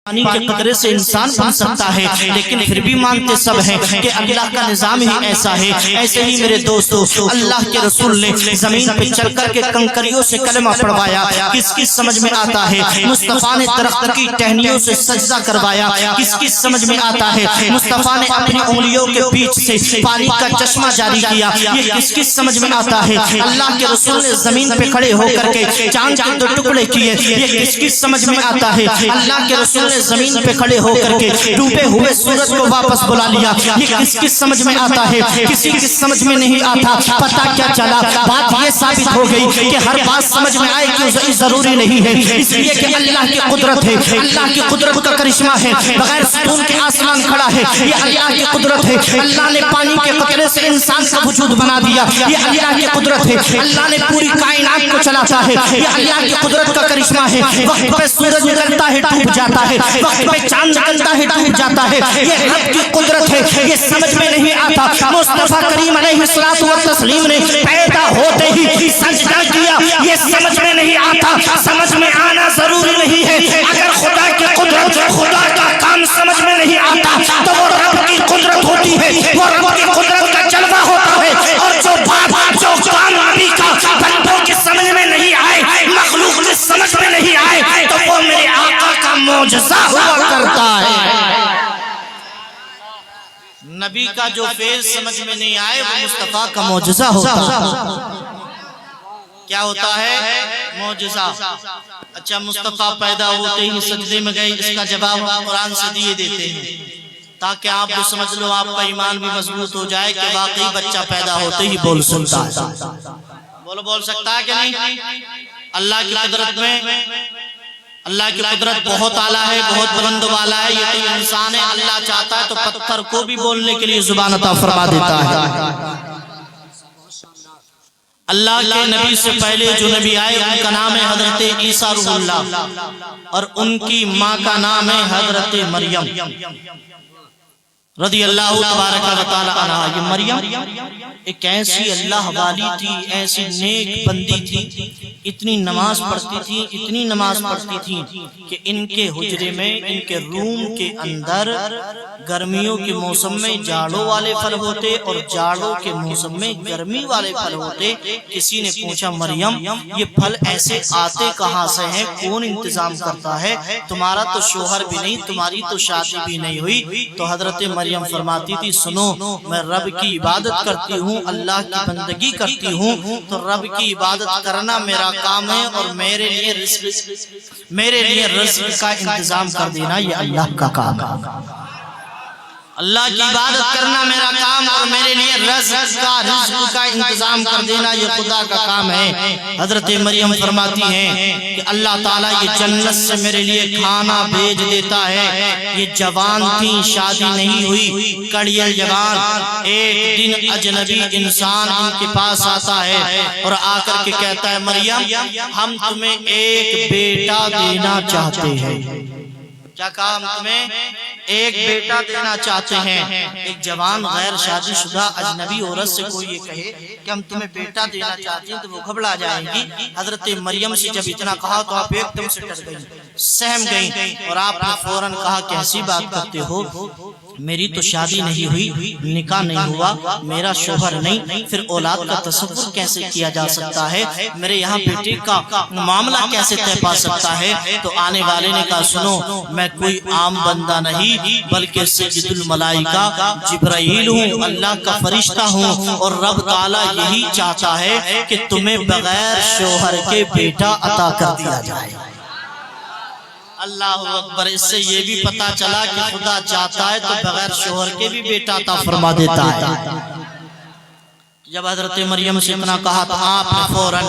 پانی کے قطرے سے انسان بن سکتا ہے، لیکن پھر بھی مانتے سب ہیں کہ اللہ کا نظام ہی ایسا ہے۔ ایسے ہی میرے دوستو، اللہ کے رسول نے زمین پہ چل کر کے کنکریوں سے کلمہ پڑھوایا، کس کس سمجھ میں آتا ہے؟ مصطفیٰ نے درخت کی ٹہنیوں سے سجدہ کروایا، کس کس سمجھ میں آتا ہے؟ مصطفیٰ نے اپنی انگلیوں کے بیچ سے پانی کا چشمہ جاری کیا، یہ کس کس سمجھ میں آتا ہے؟ اللہ کے رسول نے زمین پہ کھڑے ہو کر کے چاند کے 2 ٹکڑے کیے، یہ کس کس سمجھ میں آتا ہے؟ اللہ کے رسول نے زمین پہ کھڑے ہو کر کے ڈوبے ہوئے سورج کو واپس بلا لیا، یہ کس کس سمجھ میں آتا ہے؟ کسی کی سمجھ میں نہیں آتا۔ پتہ کیا چلا؟ بات یہ ثابت ہو گئی کہ ہر بات سمجھ میں آئے کہ ضروری نہیں ہے، اس لیے کہ اللہ کی قدرت ہے، اللہ کی قدرت کا کرشمہ ہے، بغیر ستون کے آسمان کھڑا ہے، یہ اللہ کی قدرت ہے۔ اللہ نے پانی کے قطرے سے انسان کا وجود بنا دیا، یہ اللہ کی قدرت ہے۔ اللہ نے پوری کائنات کو چلاتا ہے، یہ اللہ کی قدرت کا کرشمہ ہے۔ وقت پہ سورج نکلتا ہے ڈوب جاتا ہے، وقت پہ چاند نکلتا ہے ڈوب جاتا ہے، یہ رب کی قدرت ہے۔ یہ سمجھ میں نہیں آتا۔ مصطفیٰ کریم علیہ الصلوۃ والتسلیم نے پیدا ہوتے ہی سجدہ کیا، یہ سمجھ میں نہیں آتا۔ سمجھ میں آنا ضروری نہیں ہے۔ اگر خدا کی قدرت، خدا کا کام سمجھ میں نہیں آتا تو وہ رب کی قدرت ہوتی ہے، وہ رب کی قدرت کا جلوہ ہوتا ہے۔ اور جو بات، جو کام نبی کا بندوں کی سمجھ میں نہیں آئے، مخلوق کی سمجھ میں نہیں آئے، تو وہ میرے آقا کا معجزہ ہوا کرتا ہے۔ نبی کا جو فیض سمجھ میں نہیں آئے وہ مصطفیٰ کا معجزہ ہوتا ہے۔ کیا ہوتا ہے؟ معجزہ۔ اچھا، مصطفیٰ پیدا ہوتے ہی سجدے میں گئے، اس کا جواب قرآن سے دیے دیتے ہیں تاکہ آپ بھی سمجھ لو، آپ کا ایمان بھی مضبوط ہو جائے کہ واقعی بچہ پیدا ہوتے ہی بول سکتا ہے۔ بول سکتا ہے کہ نہیں؟ اللہ کی قدرت میں، اللہ کی قدرت بہت اعلیٰ ہے، بہت بلند و بالا ہے۔ یہ تو انسان ہے، اللہ چاہتا ہے تو پتھر کو بھی بولنے کے لیے زبان عطا فرما دیتا ہے۔ اللہ کے نبی سے پہلے جو نبی آئے ان کا نام ہے حضرت عیسیٰ روح اللہ، اور ان کی ماں کا نام ہے حضرت مریم رضی اللہ تبارک و تعالی عنہا۔ یہ مریم ایک ایسی اللہ والی تھی، ایسی نیک بندی تھی، اتنی نماز پڑھتی تھی، اتنی نماز پڑھتی تھی کہ ان کے حجرے میں، ان کے روم کے اندر گرمیوں کے موسم میں جاڑوں والے پھل ہوتے اور جاڑوں کے موسم میں گرمی والے پھل ہوتے۔ کسی نے پوچھا، مریم یہ پھل ایسے آتے کہاں سے ہیں؟ کون انتظام کرتا ہے؟ تمہارا تو شوہر بھی نہیں، تمہاری تو شادی بھی نہیں ہوئی۔ تو حضرت مریم فرماتی تھی، سنو، میں رب کی عبادت کرتی ہوں، اللہ کی بندگی کرتی ہوں، تو رب کی عبادت کرنا میرا کام ہے، اور میرے لیے رزق کا انتظام کر دینا یہ اللہ کا کام ہے۔ اللہ کی عبادت کرنا میرا کام، اور میرے لیے رزق کا انتظام کر دینا یہ خدا کا کام ہے۔ حضرت مریم فرماتی ہیں کہ اللہ تعالیٰ یہ جنت سے میرے لیے کھانا بھیج دیتا ہے۔ یہ جوان تھی، شادی نہیں ہوئی، کڑیل جوان۔ ایک دن اجنبی انسان ان کے پاس آتا ہے اور آ کر کے کہتا ہے، مریم ہم تمہیں ایک بیٹا دینا چاہتے ہیں۔ کیا کہا؟ ہم تمہیں ایک بیٹا دینا چاہتے ہیں۔ ایک جوان غیر شادی شدہ اجنبی عورت سے کوئی یہ کہے کہ ہم تمہیں بیٹا دینا چاہتے ہیں تو وہ گھبرا جائیں گی۔ حضرت مریم سے جب اتنا کہا تو آپ ایک دم سے ڈر گئی، سہم گئی، اور آپ نے فوراً کہا، کیسی بات کرتے ہو؟ میری تو شادی نہیں ہوئی، نکاح نہیں ہوا، میرا شوہر نہیں، پھر اولاد کا تصور کیسے کیا جا سکتا ہے؟ میرے یہاں بیٹے کا معاملہ کیسے طے پا سکتا ہے؟ تو آنے والے نے کہا، سنو، میں کوئی عام بندہ نہیں بلکہ سید الملائکہ جبرائیل ہوں، اللہ کا فرشتہ ہوں، اور رب تعالیٰ یہی چاہتا ہے کہ تمہیں بغیر شوہر کے بیٹا عطا کر دیا جائے۔ اللہ اکبر۔ اس سے یہ بھی پتا چلا کہ خدا چاہتا ہے تو بغیر شوہر کے بھی بیٹا عطا فرما دیتا ہے۔ جب حضرت مریم سے اتنا کہا تو آپ نے فوراً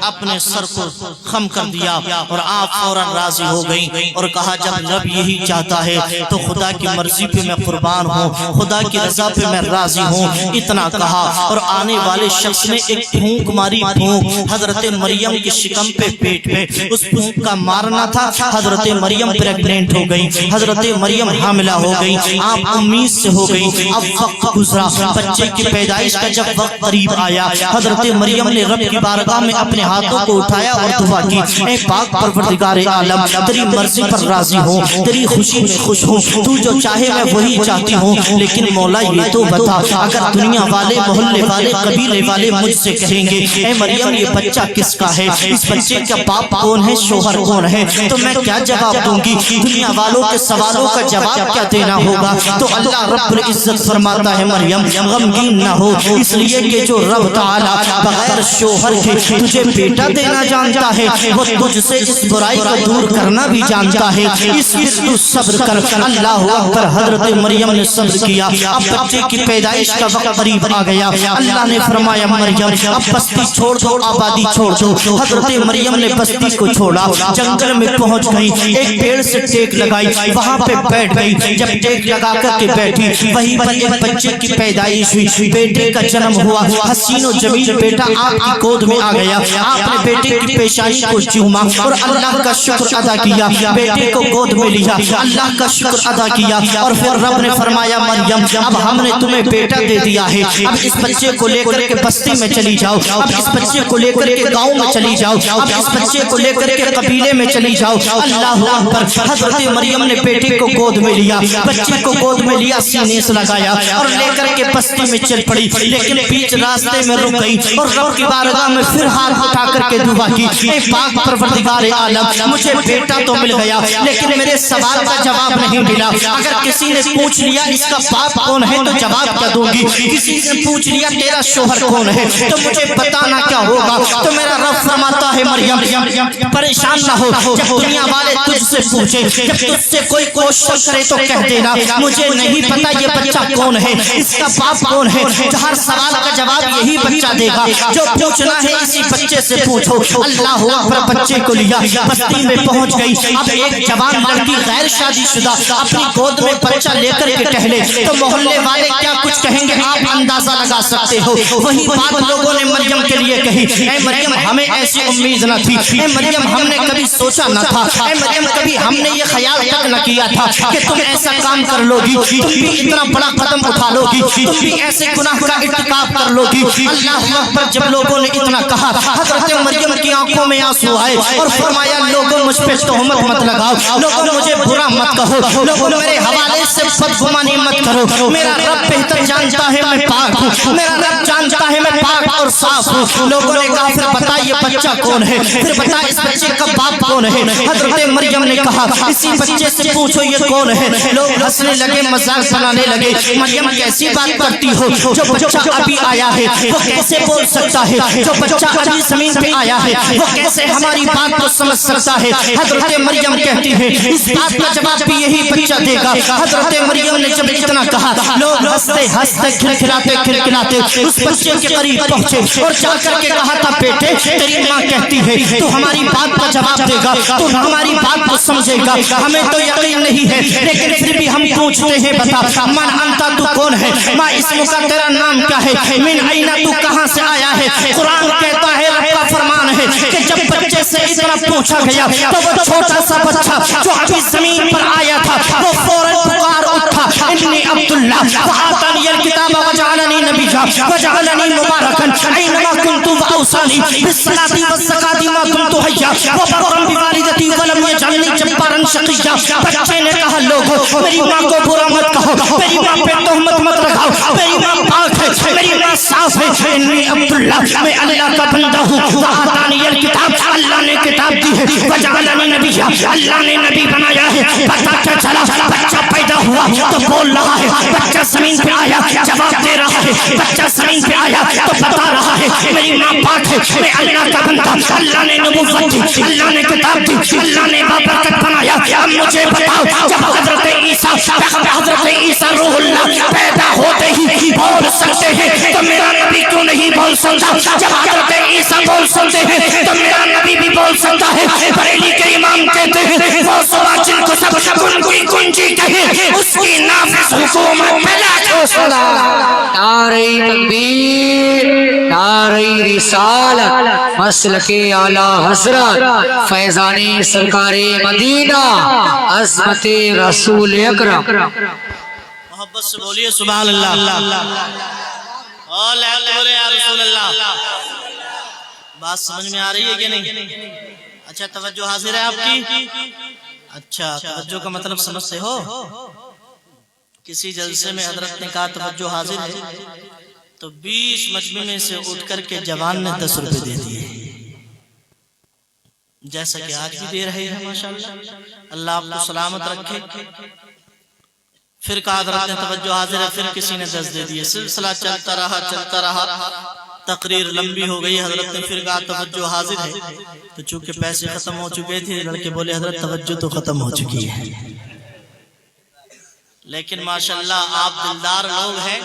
اپنے سر کو خم کر دیا اور آپ فوراً راضی ہو گئیں اور کہا، جب رب یہی چاہتا ہے تو خدا کی مرضی پہ میں قربان ہوں، خدا کی رضا پہ میں راضی ہوں۔ اتنا کہا اور آنے والے شخص نے ایک پھونک ماری، پھونک حضرت مریم کی شکم پہ، پیٹ پہ اس پھونک کا مارنا تھا۔ حضرت مریم پریگننٹ ہو گئی، حضرت مریم حاملہ ہو گئی، آپ امید سے ہو گئی۔ اب وقت گزرا، بچے کی پیدائش کا جب وقت قریب آیا، حضرت مریم نے رب کی بارگاہ میں اپنے ہاتھوں کو اٹھایا اور دعا کی، اے پاک پروردگار عالم، تیری مرضی پر راضی ہوں، تیری خوشی میں خوش ہوں، تو جو چاہے میں وہی چاہتی ہوں، لیکن مولا یہ تو بتا، اگر دنیا والے، محلے والے، قبیلے والے مجھ سے کہیں گے اے مریم یہ بچہ کس کا ہے، اس بچے کا باپ کون ہے، شوہر کون ہے، تو میں کیا جواب دوں گی؟ دنیا والوں کے سوالوں کا جواب کیا دینا ہوگا؟ تو اللہ رب العزت فرماتا ہے مریم غمگین نہ ہو، اس لیے کہ جو رب تعالی بغیر شوہر کے تجھے بیٹا دینا جانتا ہے، وہ تجھ سے اس برائی کو دور کرنا بھی جانتا ہے، اس پر تو صبر کر۔ اللہ اکبر، حضرت مریم نے صبر کیا، اب بچے کی پیدائش کا وقت قریب آ گیا، اللہ نے فرمایا مریم اب بستی چھوڑ دو، آبادی چھوڑ دو۔ حضرت مریم نے بستی کو چھوڑا، جنگل میں پہنچ گئی، ایک پیڑ سے ٹیک لگائی، وہاں پہ بیٹھ گئی، جب ٹیک لگا کر کے بیٹھی وہیں پر ایک بچے کی پیدائش ہوئی، بیٹے کا جنم ہوا، حسین و جمیل بیٹا آپ کی گود میں آ گیا، آپ نے بیٹے کی پیشانی کو چوما اور اللہ کا شکر ادا کیا، بیٹے کو گود میں لیا، اللہ کا شکر ادا کیا، اور پھر رب نے فرمایا مریم اب ہم نے تمہیں بیٹا دے دیا ہے، اب اس بچے کو لے کر کے بستی میں چلی جاؤ، اب اس بچے کو لے کر کے گاؤں میں چلی جاؤ، اب اس بچے کو لے کر کے قبیلے میں چلی جاؤ۔ اللہ اکبر، حضرت مریم نے بیٹے کو گود میں لیا، بچے کو گود میں لیا، سینے سے لگایا اور لے کر کے بستی میں چل پڑی، لیکن بیچ راستے میں رک گئی اور رب کی بارگاہ میں پھر ہاتھ اٹھا کر کے دعا کی، اے پاک پروردگار عالم مجھے بیٹا تو مل گیا لیکن میرے سوال کا جواب نہیں ملا، اگر کسی نے پوچھ لیا اس کا باپ کون ہے تو جواب کیا دوں گی، کسی نے پوچھ لیا تیرا شوہر کون ہے تو مجھے بتانا کیا ہوگا؟ تو میرا رب فرماتا ہے مریم پریشان نہ ہو، جب دنیا والے تجھ سے پوچھے، جب تجھ سے کوئی کوششن کرے تو کہہ دینا مجھے نہیں پتا یہ بچہ کون ہے، اس کا باپ کون ہے، ہر سوال کا جواب یہی بچہ دے گا، جو پوچھنا ہے اسی بچے سے پوچھو۔ اللہ اکبر، بچے کو لیا، بستی میں پہنچ گئی، اب ایک جوان لڑکی غیر شادی شدہ اپنی گود میں بچہ لے کر کے ٹہلے تو محلے والے کیا کچھ کہیں گے آپ اندازہ لگا سکتے ہو، وہی بات لوگوں نے مریم کے لیے کہی، اے مریم ہمیں ایسی امید نہ تھی، اے مریم ہم نے کبھی سوچا نہ تھا، اے مریم کبھی ہم نے یہ خیال تک نہ کیا تھا کہ تم ایسا کام کر لو گی، تم بھی اتنا بڑا قدم اٹھا لو گی، تم بھی ایسے گناہ کا ارتکاب کر لو گی۔ اللہ اکبر، جب لوگوں نے اتنا کہا حضرت مریم کی آنکھوں میں آنسو آئے اور فرمایا لوگوں مجھ پہ تہمت مت لگاؤ، لوگوں مجھے برا مت کہو، لوگوں میرے حوالے سے بدگمانی مت کرو، میرا رب بہتر جانتا ہے میں پاک ہوں، میرا رب جانتا ہے میں پاک اور صاف ہوں۔ لوگوں نے کہا پھر بتا یہ بچہ کون ہے، پھر بتا اس بچے کا باپ کون ہے، حضرت مریم نے کہا اسی بچے سے پوچھو یہ کون ہے، لوگ ہنسنے لگے، مذاق بنانے لگے، مریم کیسی بات کرتی ہو، جو بچہ ابھی آیا ہے وہ کیسے بول سکتا ہے، جو بچہ ابھی زمین پہ آیا ہے وہ کیسے ہماری بات کو سمجھ سکتا ہے؟ حضرت مریم کہتی ہے اس بات کا جواب بھی یہی بچہ دے گا۔ حضرت مریم نے جب اتنا کہا لوگ ہنستے ہنستے کھلکھلاتے کھلکھلاتے اس بچے کے قریب پہنچے اور جا کر کے کہا تھا بیٹے تیری ماں کہتی ہے تو ہماری بات کا جواب دے گا، تو ہماری بات کو سمجھے گا، ہمیں تو یقین نہیں ہے لیکن پھر بھی ہم پوچھتے ہیں بتا من انتا تو کون ہے، ما اسم کا تیرا نام کیا ہے، من اینا تو کہاں سے آیا ہے؟ قرآن کہتا ہے رب کا فرمان ہے کہ جب بچے سے اتنا پوچھا گیا تو وہ چھوٹا سا بچہ جو ابھی زمین پر آیا تھا وہ فوراً پکار اٹھا انی عبداللہ وآتانی الکتاب وجعلنی نبیا وجعلنی مبارکا اینما کنت واوصانی بالصلاۃ والزکاۃ ما دمت حیا وبرا بوالدتی ولم یجعلنی جبارا شقیا۔ بچے نے کہا لوگوں میری ماں کو برا مت کہو، میری ماں پہ تہمت مت لگاؤ، میری ماں پاک ہے، میری ماں صاف ہے، انی عبداللہ میں اللہ کا بندہ ہوں، وآتانی الکتاب اللہ نے کتاب دی ہے، وجعلنی نبیا اللہ نے نبی بنایا ہے۔ پتہ کیا چلا بچہ پیدا ہوا تو بول رہا ہے، بچہ زمین پہ آیا جواب دے رہا ہے، بچہ زمین پہ آیا تو بتا رہا ہے میری ماں پاک ہے، میں اللہ کا بندہ، اللہ نے نبوت دی، اللہ نے کتاب دی، اللہ نے بابرکت بنایا۔ اب مجھے بتاؤ جب حضرت عیسیٰ روح اللہ پیدا ہوتے ہی بول سکتے ہیں تو میرا نبی کیوں نہیں بول سکتا؟ جب حضرت عیسیٰ بول سکتے ہیں تو میرا نبی بھی بول سکتا ہے۔ بریلی کے امام کہتے ہیں وہ صبح جن کو سب ان کی کنجی کہیں اس کی نافذ حکومت پھیلا۔ نعرہ تکبیر، نعرہ رسالت، مسلک اعلی حضرت فیضان سرکار مدینہ، عظمت رسول اکرم۔ محبت سے بولیے سبحان اللہ۔ بولے یا رسول اللہ. بات سمجھ میں آ رہی ہے کہ نہیں؟ اچھا توجہ حاضر ہے آپ کی؟ اچھا توجہ کا مطلب سمجھتے ہو؟ کسی جلسے میں حضرت نے کہا توجہ حاضر ہے تو 20 مجمع میں سے اٹھ کر کے جوان نے 10 روپے دے دیے، جیسا کہ آج بھی دے رہے ہیں ماشاءاللہ. اللہ آپ کو سلامت رکھے. پھر کہا حضرت نے توجہ حاضر ہے، پھر کسی نے 10 دے دیے. سلسلہ چلتا رہا، تقریر لمبی ہو گئی. حضرت نے پھر کہا توجہ حاضر ہے. تو چونکہ پیسے ختم ہو چکے تھے، لڑکے بولے حضرت توجہ تو ختم ہو چکی ہے. لیکن ماشاءاللہ آپ دلدار لوگ ہیں،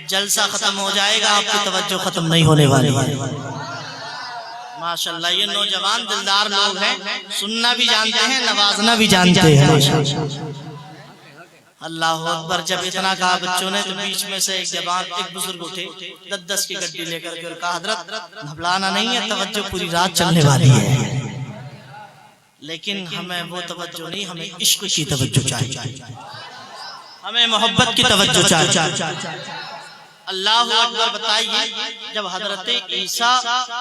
جلسہ ختم ہو جائے گا آپ کی توجہ ختم نہیں ہونے والی ہے. ماشاءاللہ یہ نوجوان دلدار لوگ ہیں، سننا بھی جانتے ہیں، نوازنا بھی جانتے ہیں. اللہ اکبر. جب اتنا کہا بچوں نے تو بیچ میں سے ایک جوان، ایک بزرگ اٹھے 10 کی گڈی لے کر کے اور کہا حضرت گھبرانا نہیں ہے، توجہ پوری رات چلنے والی ہے، لیکن ہمیں وہ توجہ نہیں، ہمیں عشق کی توجہ چاہیے، ہمیں محبت کی توجہ چاہیے. اللہ اکبر. بتائیے جب حضرت عیسیٰ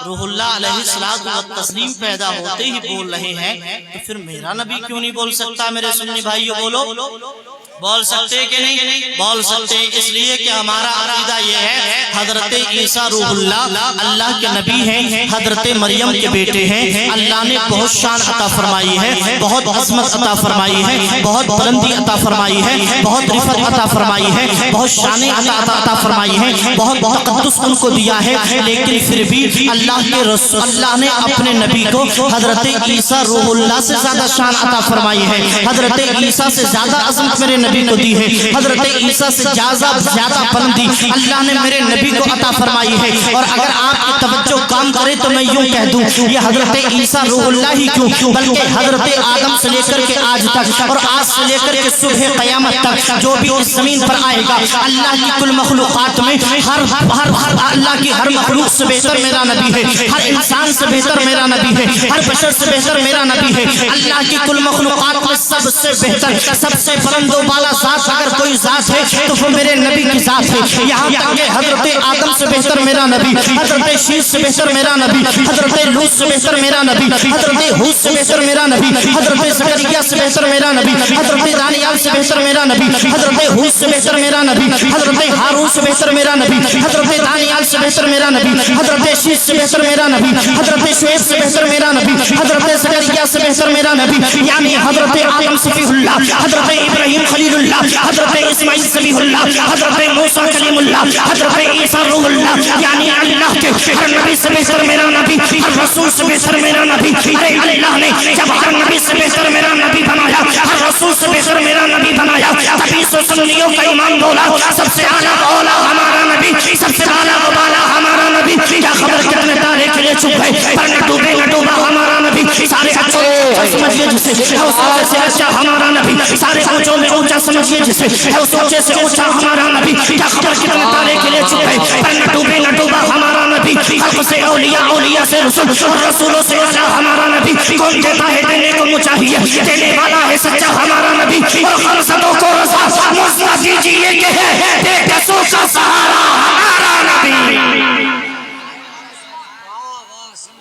روح اللہ علیہ الصلوۃ والتسلیم پیدا ہوتے ہی بول رہے ہیں تو پھر میرا نبی کیوں نہیں بول سکتا؟ میرے سنی بھائیو بولو. بول سکتے کہ نہیں؟ بول سکتے. اس لیے کہ ہمارا عقیدہ یہ ہے حضرت عیسیٰ روح اللہ اللہ کے نبی ہیں، حضرت مریم کے بیٹے ہیں. اللہ نے بہت شان عطا فرمائی ہے، بہت عظمت عطا فرمائی ہے، بہت بلندی عطا فرمائی ہے، بہت رفعت عطا فرمائی ہے، بہت شان عطا فرمائی ہے، بہت تقدس ان کو دیا ہے. لیکن پھر بھی اللہ کے رسول اللہ نے اپنے نبی کو حضرت عیسیٰ روح اللہ سے زیادہ شان عطا فرمائی ہے، حضرت عیسیٰ سے زیادہ عظمت میرے نبی کو دی ہے، حضرت عیسیٰ سے زیادہ بلندی اللہ نے میرے نبی کو عطا فرمائی ہے. اور اگر آپ کی توجہ کام کرے تو میں یوں کہہ دوں یہ حضرت عیسیٰ روح اللہ ہی کیوں بلکہ حضرت آدم سے لے کر کے آج تک اور آج سے لے کر کے صبح قیامت تک جو بھی اس زمین پر آئے گا، اللہ کی کل مخلوقات میں ہر اللہ کی ہر مخلوق سے بہتر میرا نبی ہے، ہر انسان سے بہتر میرا نبی ہے، ہر بشر سے بہتر میرا نبی ہے. اللہ کی کل مخلوقات میں سب سے بہتر، سب سے بلند و بالا ذات اگر کوئی ذات ہے تو وہ میرے نبی کی ذات ہے. یہاں تک کہ حضرت آدم سے بہتر میرا نبی، حضرت شیش سے بہتر میرا نبی، حضرت لوط سے بہتر میرا نبی، حضرت ہود سے بہتر میرا نبی، حضرت زکریا سے بہتر میرا نبی، حضرت دانیال سے بہتر میرا نبی، حضرت ہود سے بہتر میرا نبی، حضرت ہارون سے بہتر میرا نبی، حضرت دانیال سے بہتر میرا نبی، حضرت شیش سے بہتر میرا نبی، حضرت شعیب سے بہتر میرا نبی، حضرت زکریا سے بہتر میرا نبی. یعنی حضرت آدم صفی اللہ، حضرت ابراہیم خلیل اللہ، حضرت اسماعیل ذبیح اللہ، حضرت موسیٰ کلیم اللہ، حضرت عیسیٰ روح اللہ. یعنی اللہ کے ہر نبی سے بہتر میرا نبی، ہر رسول سے بہتر میرا نبی. ارے اللہ نے جب ہر نبی سے بہتر میرا نبی بنایا، ہر رسول سے بہتر میرا نبی بنایا، تبھی سنیوں کا امام بولا سب سے اعلیٰ اولا ہمارا نبی، سب سے اعلیٰ بالا ہمارا نبی. کیا خبر کتنے تارے کے لیے چھپ گئے پر نہ ڈوبے نہ ڈوبا ہمارا نبی. سارے اچھے سمجھیے جسے سے اچھا ہمارا نبی، سارے اونچوں میں اونچا سمجھیے جسے اس اونچے سے اونچا ہمارا نبی. کیا خبر کتنے تارے کے لیے چھپ گئے پر نہ ڈوبے نہ ڈوبا ہمارا نبی. حق سے اولیاء، اولیاء سے رسول اور رسولوں سے اعلیٰ ہمارا نبی. کون دیتا ہے دینے کو مچاہیے، دینے والا ہے سچا ہمارا نبی. اور خرسدوں کو رضا مزدہ دیجیے کہ ہے بے کسوں کا سہارا ہمارا نبی.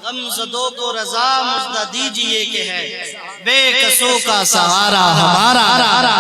غمزدوں کو رضا مزدہ دیجیے کہ ہے بے کسوں کا سہارا ہمارا.